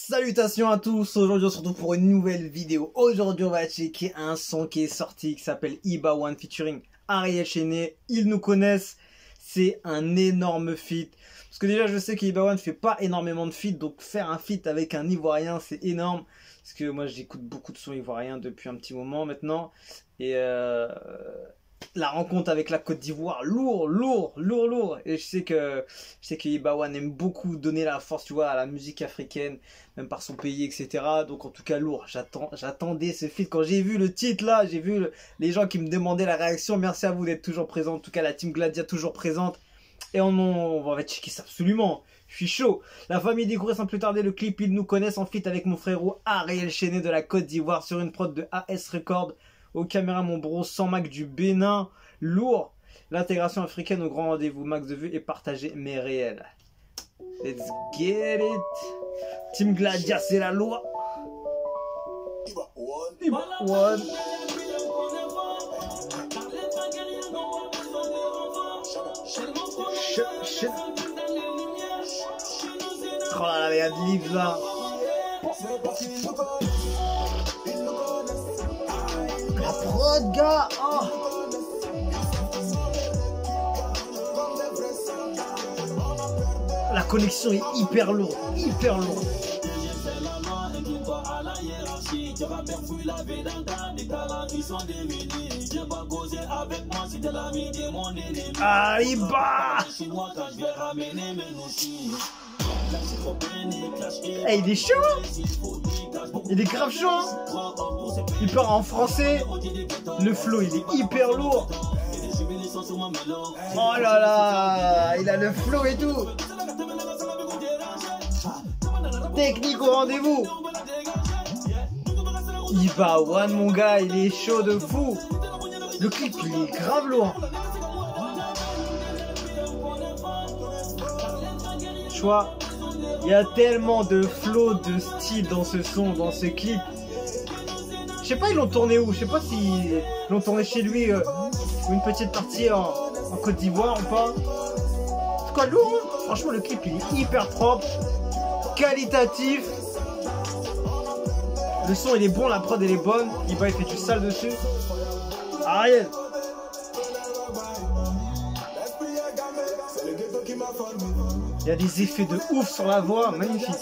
Salutations à tous, aujourd'hui on se retrouve pour une nouvelle vidéo. Aujourd'hui on va checker un son qui est sorti qui s'appelle Iba1 featuring Ariel Chené. Ils nous connaissent, c'est un énorme feat. Parce que déjà je sais qu'Iba1 fait pas énormément de feat, donc faire un feat avec un Ivoirien c'est énorme. Parce que moi j'écoute beaucoup de sons ivoiriens depuis un petit moment maintenant. Et la rencontre avec la Côte d'Ivoire, lourd. Et je sais que Iba1 aime beaucoup donner la force, tu vois, à la musique africaine, même par son pays, etc. Donc en tout cas lourd. J'attendais ce feat quand j'ai vu le titre là, j'ai vu les gens qui me demandaient la réaction. Merci à vous d'être toujours présents. En tout cas la team Gladia toujours présente. Et on va checker ça absolument. Je suis chaud. La famille découvre sans plus tarder le clip. Ils nous connaissent en feat avec mon frérot Ariel Chené de la Côte d'Ivoire sur une prod de AS Record. Aux caméras, mon bro, sans Mac du Bénin. Lourd. L'intégration africaine au grand rendez-vous. Max de vue et partager mais réel. Let's get it. Team Gladia, c'est la loi. Iba1. Oh là là, il y a de livres là. La prod, gars. Oh. La connexion est hyper lourde. Ah, Iba. Hey, il est chaud. Il est grave chaud. Il part en français. Le flow, il est hyper lourd. Oh là là, il a le flow et tout. Technique au rendez-vous. Iba1, mon gars, il est chaud de fou. Le clip, il est grave lourd. Tu vois, il y a tellement de flow, de style dans ce son, dans ce clip. Je sais pas, ils l'ont tourné où? Je sais pas s'ils l'ont tourné chez lui ou une petite partie en Côte d'Ivoire ou pas. C'est quoi, lourd, hein? Franchement, le clip, il est hyper propre, qualitatif. Le son, il est bon, la prod, elle est bonne. Iba, il fait du sale dessus. Ariel. Il y a des effets de ouf sur la voix, magnifique.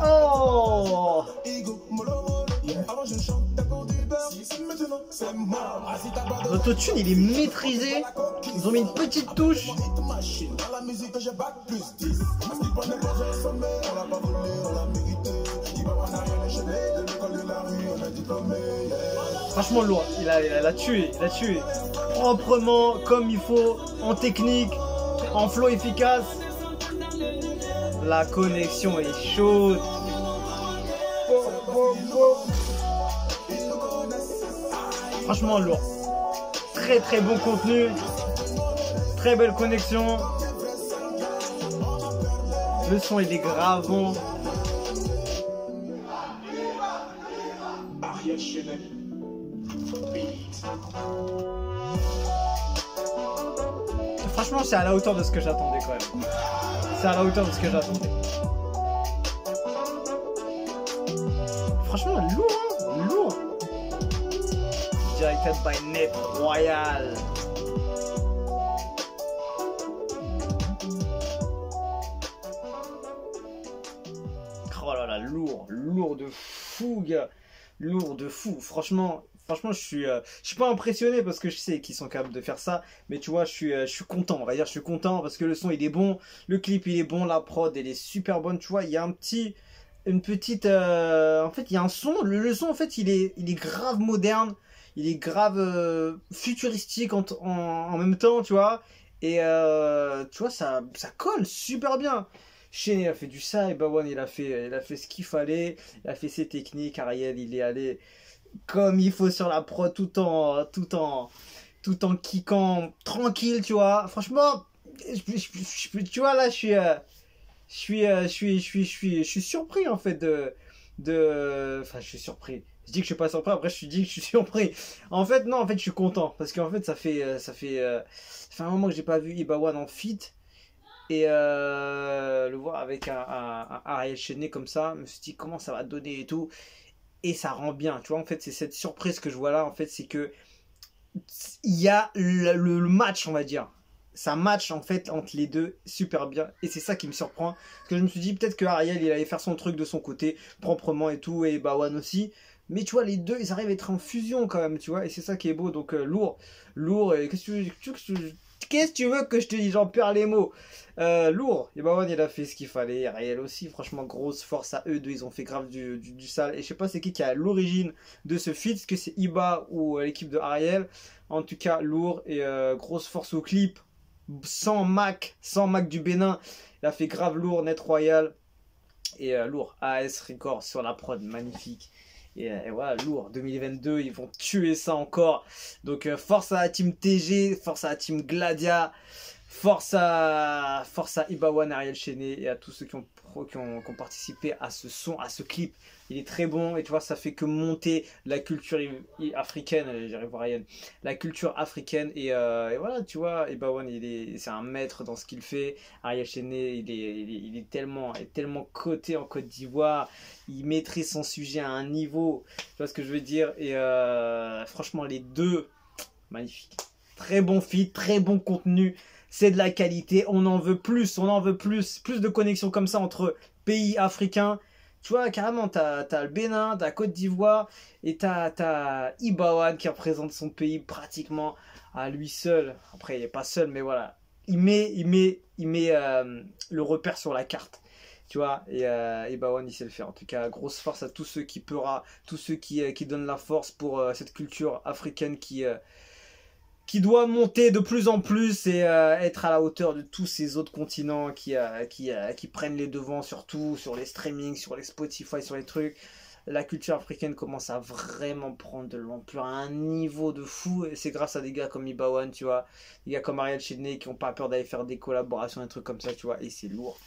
Oh! L'autotune, il est maîtrisé. Ils ont mis une petite touche. Franchement lourd, il a tué, proprement, comme il faut, en technique, en flow efficace. La connexion est chaude. Franchement lourd. Très bon contenu. Très belle connexion. Le son il est grave bon. Franchement, c'est à la hauteur de ce que j'attendais quand même. C'est à la hauteur de ce que j'attendais. Franchement, lourd. Directed by Net Royal. Oh là là, lourd de fou, gars. Lourd de fou. Franchement, je suis pas impressionné parce que je sais qu'ils sont capables de faire ça. Mais tu vois, je suis content. On va dire, je suis content parce que le son, il est bon. Le clip, il est bon. La prod, elle est super bonne. Tu vois, il y a en fait, il y a un son. Le son, en fait, il est grave moderne. Il est grave futuristique en même temps, tu vois. Et tu vois, ça colle super bien. Chené a fait du ça, Iba1 il a fait ce qu'il fallait, il a fait ses techniques, Ariel il est allé comme il faut sur la prod tout en kickant tranquille, tu vois. Franchement, tu vois là je suis surpris en fait enfin je suis surpris. Je dis que je suis pas surpris, après je dis que je suis surpris. En fait, non, en fait, je suis content. Parce qu'en fait, ça fait un moment que j'ai pas vu Ibawan en fit. Et le voir avec un Ariel Chenet comme ça, je me suis dit comment ça va donner et tout. Et ça rend bien, tu vois, en fait, c'est cette surprise que je vois là, en fait, c'est que il y a le match, on va dire. Ça match en fait entre les deux super bien. Et c'est ça qui me surprend. Parce que je me suis dit peut-être que Ariel il allait faire son truc de son côté, proprement et tout, et Bawan aussi. Mais tu vois, les deux, ils arrivent à être en fusion quand même, tu vois. Et c'est ça qui est beau. Donc lourd. Lourd. Et qu'est-ce que tu veux que je te dise? J'en perds les mots. Lourd. Et Bawan il a fait ce qu'il fallait. Ariel aussi. Franchement, grosse force à eux deux. Ils ont fait grave du sale. Et je sais pas c'est qui est à l'origine de ce feat. Est-ce que c'est Iba ou l'équipe de Ariel? En tout cas, lourd. Et grosse force au clip sans Mac du Bénin. Il a fait grave lourd, net royal. Et lourd, AS Record sur la prod, magnifique. Et voilà, lourd, 2022, ils vont tuer ça encore. Donc force à la team TG, force à la team Gladia, force à Ibawan, Ariel Chenet et à tous ceux qui ont participé à ce son, à ce clip. Il est très bon et tu vois, ça fait que monter la culture africaine, ivoirienne, la culture africaine et voilà, tu vois, Ibawan, c'est un maître dans ce qu'il fait. Ariel Chenet, il est tellement coté en Côte d'Ivoire, il maîtrise son sujet à un niveau, tu vois ce que je veux dire, et franchement, les deux, magnifique. Très bon feat, très bon contenu. C'est de la qualité, on en veut plus, plus de connexions comme ça entre pays africains. Tu vois, carrément, t'as le Bénin, t'as Côte d'Ivoire et t'as Ibawan qui représente son pays pratiquement à lui seul. Après, il n'est pas seul, mais voilà. Il met le repère sur la carte. Tu vois, et Ibawan, il sait le faire. En tout cas, grosse force à tous ceux qui peura, tous ceux qui donnent la force pour cette culture africaine qui doit monter de plus en plus et être à la hauteur de tous ces autres continents qui prennent les devants, surtout sur les streamings, sur les Spotify, sur les trucs. La culture africaine commence à vraiment prendre de l'ampleur à un niveau de fou. Et c'est grâce à des gars comme Ibawan, tu vois. Des gars comme Ariel Chenet qui n'ont pas peur d'aller faire des collaborations, des trucs comme ça, tu vois. Et c'est lourd.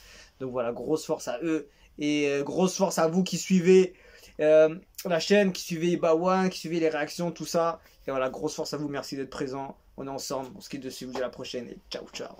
Donc voilà, grosse force à eux. Et grosse force à vous qui suivez la chaîne, qui suivez Ibawan, qui suivez les réactions, tout ça. Et voilà, grosse force à vous, merci d'être présent. On est ensemble, on se quitte dessus, je vous dis à la prochaine et ciao ciao.